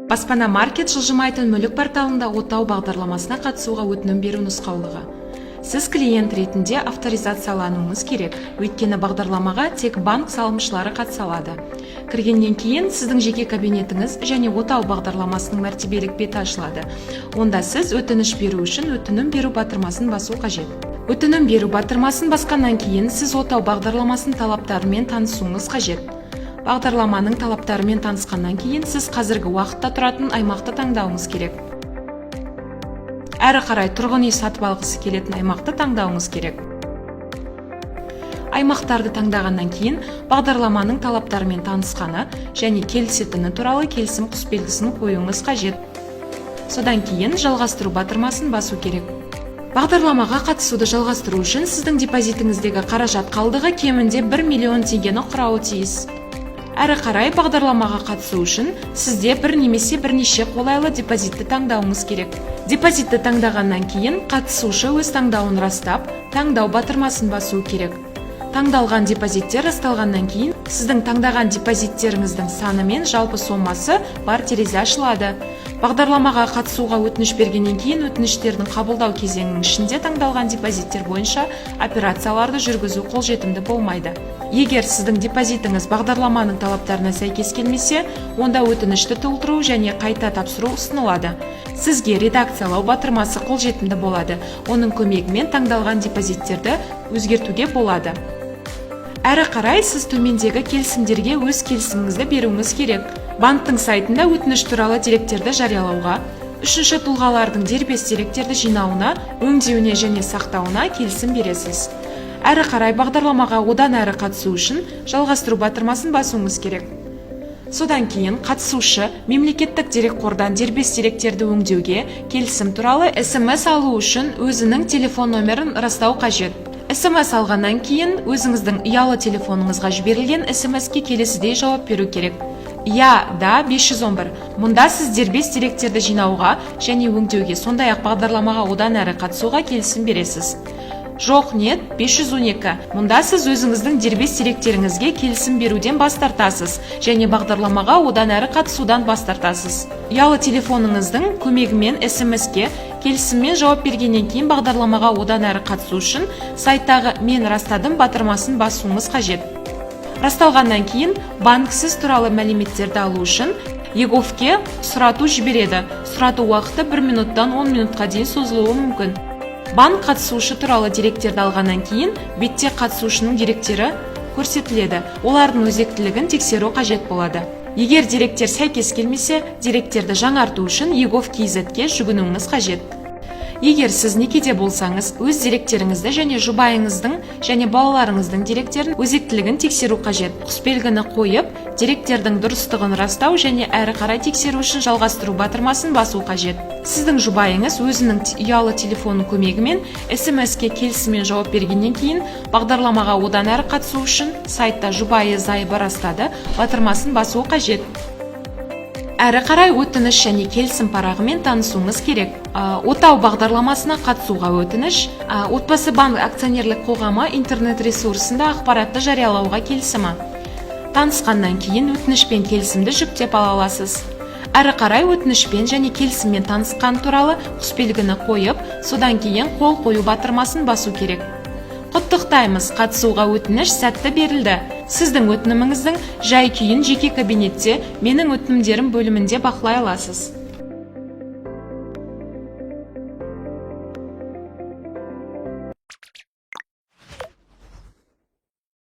Баспана маркет жылжымайтын мүлік порталында отау бағдарламасына қатысуға өтінім беру нұсқаулығы. Сіз клиент ретінде авторизациялануыңыз керек, өйткені бағдарламаға тек банк салымшылары қатыса алады. Кіргеннен кейін сіздің жеке кабинетіңіз және отау бағдарламасының мәртебелік беті ашылады. Онда сіз өтініш беру үшін өтінім беру батырмасын басу қажет. Өтінім беру батырмасын басқаннан кейін сіз отау бағдарламасының талаптарымен танысуыңыз қажет. Бағдарламаның талаптарымен танысқаннан кейін сіз қазіргі уақытта тұратын аймақты таңдауыңыз керек. Әрі қарай тұрғын үй сатып алғысы келетін аймақты таңдауыңыз керек. Аймақтарды таңдағаннан кейін бағдарламаның талаптарымен танысқаны және келісетіні туралы келісім құсбелгісін қоюыңыз қажет. Содан кейін жалғастыру батырмасын басу керек. Бағдарламаға қатысуды жалғастыру үшін сіздің депозитіңіздегі қаражат қалдығы кемінде 1 миллион теңгені құрауы тиіс. Әрі қарай бағдарламаға қатысу үшін сізде бір немесе бірнеше қолайлы депозитті таңдауыңыз керек. Депозитті таңдағаннан кейін қатысушы өз таңдауын растап, таңдау батырмасын басу керек. Таңдалған депозиттер расталғаннан кейін сіздің таңдаған депозиттеріңіздің саны мен жалпы сомасы бар терезе ашылады. Бағдарламаға қатысуға өтініш бергеннен кейін өтініштердің қабылдау кезеңінің ішінде таңдалған депозиттер бойынша операцияларды жүргізу қолжетімді болмайды. Егер сіздің депозитіңіз бағдарламаның талаптарына сәйкес келмесе, онда өтінішті толтыру және қайта тапсыру ұсынылады. Сізге редакциялау батырмасы қолжетімді болады. Оның көмегімен таңдалған депозиттерді өзгертуге болады. Әрі қарай сіз төмендегі келісімдерге өз келісіміңізді беруіңіз керек. Банктың сайтында өтініш туралы деректерді жариялауға, үшінші тұлғалардың дербес деректерді жинауына, өңдеуіне және сақтауына келісім бересіз. Әрі қарай бағдарламаға одан әрі қатысу үшін жалғастыру батырмасын басуыңыз керек. Содан кейін қатысушы мемлекеттік дерекқордан дербес деректерді өңдеуге келісім туралы SMS алу үшін өзінің телефон номерін растау қажет. SMS алғаннан кейін өзіңіздің ұялы телефоныңызға жіберілген SMS-ке келесідей жауап беру керек. Я, да, 511. Мұнда сіз дербес деректерді жинауға және өңдеуге, сондай-ақ бағдарламаға одан әрі қатысуға келісім бересіз. Жоқ, нет, 512. Мұнда сіз өзіңіздің дербес деректеріңізге келісім беруден бас тартасыз және бағдарламаға одан әрі қатысудан бас тартасыз. Ұялы телефоныңыздың көмегімен SMS-ке келісіммен жауап бергеннен кейін бағдарламаға одан әрі қатысу үшін сайттағы «Мен растадым» батырмасын басуыңыз қажет. Расталғаннан кейін банк сіз туралы мәліметтерді алу үшін ЕГОВ-ке сұрату жібереді. Сұрату уақыты 1 минуттан 10 минутқа дейін созылуы мүмкін. Банк қатысушы туралы деректерді алғаннан кейін бетте қатысушының деректері көрсетіледі. Олардың өзектілігін тексеру қажет болады. Егер деректер сәйкес келмесе, деректерді жаңарту үшін егов.kz-ке жүгінуіңіз қажет. Егер сіз некеде болсаңыз, өз деректеріңізді және жұбайыңыздың және балаларыңыздың деректерін өзектілігін тексеру қажет. Құсбелгіні қойып, деректердің дұрыстығын растау және әрі қарай тексеру үшін жалғастыру батырмасын басу қажет. Сіздің жұбайыңыз өзінің ұялы телефонының көмегімен SMS-ке келісіммен жауап бергеннен кейін бағдарламаға одан әрі қатысу үшін сайтта жұбайы зайыбы растады батырмасын басу қажет. Әрі қарай өтініш және келісім парағымен танысуыңыз керек. Отау бағдарламасына қатысуға өтініш, Отбасы банк акционерлік қоғамы интернет ресурсында ақпаратты жариялауға келісімі. Танысқаннан кейін өтінішпен келісімді жүктеп ала аласыз. Әрі қарай өтінішпен және келісіммен танысқан туралы құсбелгіні қойып, содан кейін қол қою батырмасын басу керек. Құттықтаймыз, қатысуға өтініш сәтті берілді. Сіздің өтініміңіздің жай-күйін жеке кабинетте менің өтінімдерім бөлімінде бақылай аласыз.